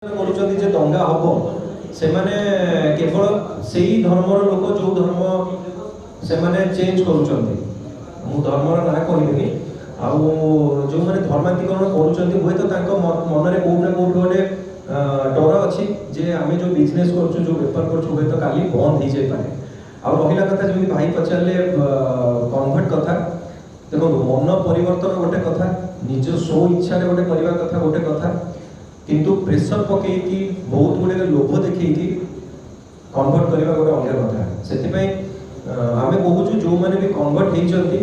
କରୁଛନ୍ତି ଯେ ଦଙ୍ଗା ହବ ସେମାନେ କେବଳ ସେଇ ଧର୍ମର ଲୋକ ଯୋଉ ଧର୍ମ ସେମାନେ ଚେଞ୍ଜ କରୁଛନ୍ତି। ମୁଁ ଧର୍ମର ନାଁ କହିବିନି। ଆଉ ଯୋଉମାନେ ଧର୍ମାନ୍ତରୀକରଣ କରୁଛନ୍ତି ହୁଏତ ତାଙ୍କ ମନରେ କୋଉଠି ନା କୋଉଠି ଗୋଟେ ଡର ଅଛି ଯେ ଆମେ ଯୋଉ ବିଜନେସ୍ କରୁଛୁ ଯୋଉ ବେପାର କରୁଛୁ ହୁଏତ କାଲି ବନ୍ଦ ହେଇଯାଇପାରେ। ଆଉ ରହିଲା କଥା ଯେମିତି ଭାଇ ପଚାରିଲେ କନଭର୍ଟ କଥା, ଦେଖନ୍ତୁ ମନ ପରିବର୍ତ୍ତନ ଗୋଟେ କଥା, ନିଜ ସ୍ୱ ଇଚ୍ଛାରେ ଗୋଟେ କରିବା କଥା ଗୋଟେ କଥା, किंतु प्रेसर पकईकि बहुत गुड़े लोभ देखी कन्वर्ट करने गोटे अलग कथा से आम कहूँ जो मैंने भी कन्वर्ट होती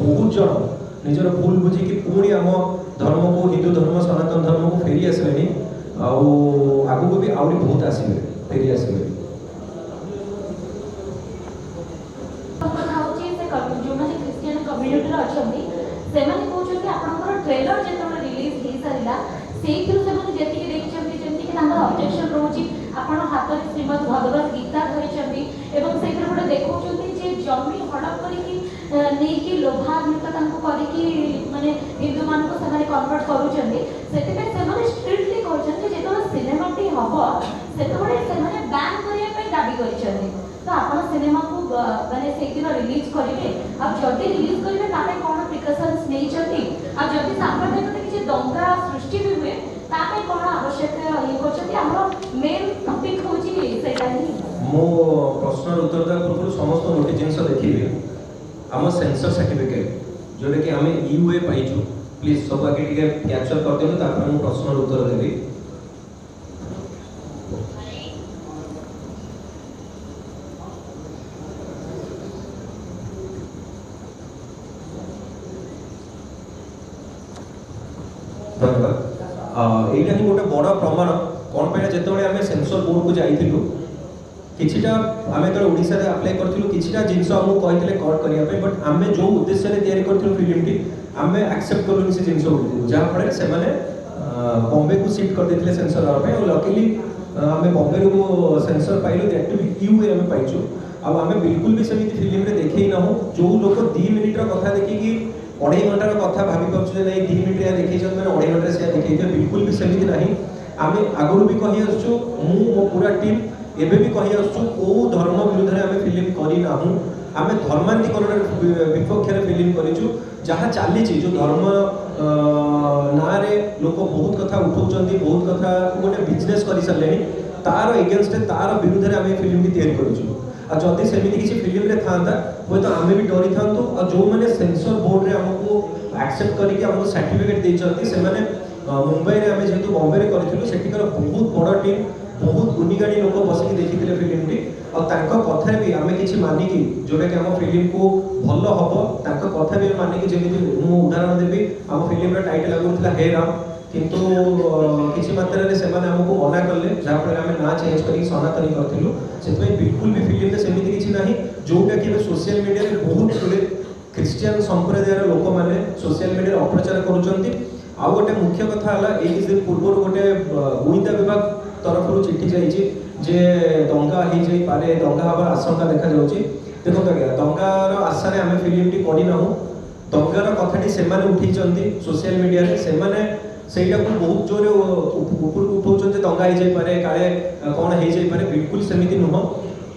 बहुत जन निजर भूल बुझिकी पुणी आम धर्म को हिंदू धर्म सनातन धर्म को फेरी आसले आगू को भी आहरी बहुत आसवे फेरी आसवे। ट्रेलर जो रिलीज हो सारा से ऑब्जेक्शन रोचे आपण हाथ में श्रीमद भगवत गीता धरी से गोटे देखते जमी हड़प करके लोभान्वित माने हिंदू मान को कन्वर्ट करुँचे स्ट्रिक्टली कहते जो सिनेमाटी हम से बैन करने दाबी कर तो आप सिनेमा को माने से दिन रिलीज करेंगे अब जल्दी रिलीज करेंगे तापे कौन प्रिकॉशंस नहीं चलती अब जल्दी सांप्रदायिक किसी दंगा सृष्टि भी हुए तापे कौन आवश्यक ये करछथि हमर मेन टॉपिक होची सेटा ही मो प्रश्न उत्तर दा पूर्व समस्त गोटे जिंस देखिबे हम सेंसर सर्टिफिकेट जोले कि हमें यूए पाइछु प्लीज सब आगे टिके कैप्चर कर देबे तापर हम प्रश्न उत्तर देबी। धन्यवाद। एटा ही गोटे बड़ प्रमाण कौन पे जिते आम सेंसर बोर्ड को जाइलु किछिटा आम जो ओडिशा रे अप्लाई करथिलु किछिटा जिंस हमहु कहितले कट करिया पे बट आमे जो उद्देश्य रे तयारी करथिलु फिल्म टी आमे एक्सेप्ट करलु से जिंस गुडी जहा फळे से माने बॉम्बे को शिफ्ट कर देथिले सेंसर पे और लकीली आमे बॉम्बे रो सेंसर पाइलु दैट टू बी यूए आमे पाइछु। अब आमे बिल्कुल भी सेमिति फिल्म रे देखै ना हो जो लोक 2 मिनिट रो कथा देखि कि 2.5 घंटार कथा भाभी पार्छ नहीं 2 मिनिट या देखै मैंने 2.5 घंटा से देखै बिल्कुल भी सेमिति नहीं। आम आगुरी भी कही आसु मो पूरा टीम एबे भी कही आसु को धर्म विरुद्ध में आम फिल्म करना आम धर्मांतरीकरण विपक्ष में फिल्म करूँ जहाँ चली जो धर्म ना लोक बहुत कथा उठाऊँ बहुत कथा गोटे बिजनेस कर सारे तार एगेन्स्ट तार विरुद्ध में आम फिल्म भी तैयारी करूँ और जदि सेमिति किसी फिल्म रे था हूँ तो आम भी डरी था और जो मैंने सेंसर बोर्ड रे हमको एक्सेप्ट करके हमको सर्टिफिकेट देते से मैंने मुंबई रे आम जेहेतु बॉम्बे रे करूँ सेठिकार बहुत बड़ टीम बहुत गुनीगाणी लोक बसिक देखी फिल्म टी और कथा भी आम कि मानिकी जोटा कि आम फिल्म को भल हम कथा भी मानिकी जमी मुझे उदाहरण देवी आम फिल्म टाइटल आगुला हे राम किंतु किसी मात्रा से आमको मना कले जहाँफल आम ना चेंज कर सनातनी करूँ से बिल्कुल भी फिल्म में सेमती किसी ना जोटा कि सोशल मीडिया रे बहुत गुड़े क्रिश्चियन संप्रदायर लोक मैंने सोशल मीडिया अपप्रचार करुँच। आउ गोटे मुख्य कथा है एक दिन पूर्व गोटे गुइंदा विभाग तरफ चिठी जाइए दंगा हो जाए दंगा हबार आशंका देखा देखो आज्ञा दंगार आशारे आम फिल्म टी करना दंगार कथाटी से उठे सोशल मीडिया से ସେଇଟା को बहुत जोर ऊपर उठाऊँ दंगा हो जाए काले कौन हो जाए बिल्कुल सेमती नुह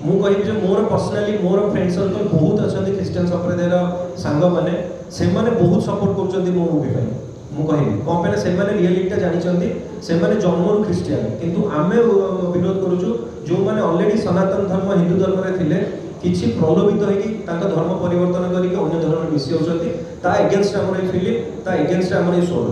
मु कहि मोर पर्सनाली मोर फ्रेंड सर्कल बहुत अच्छा क्रिश्चियन संप्रदायर सांग मैंने से बहुत सपोर्ट कर मो मूवी मुझे कौन पे से रियलिटा जानते से जन्मरू क्रिश्चियन किंतु आम विरोध करुचु जो मैंने ऑलरेडी सनातन धर्म हिंदू धर्म रे थिले किछि प्रलोभित होगी धर्म परिवर्तन करके अन्य धर्म मिसी होती एगेन्स्ट आम फिल्म एगेन्स्ट आम शो।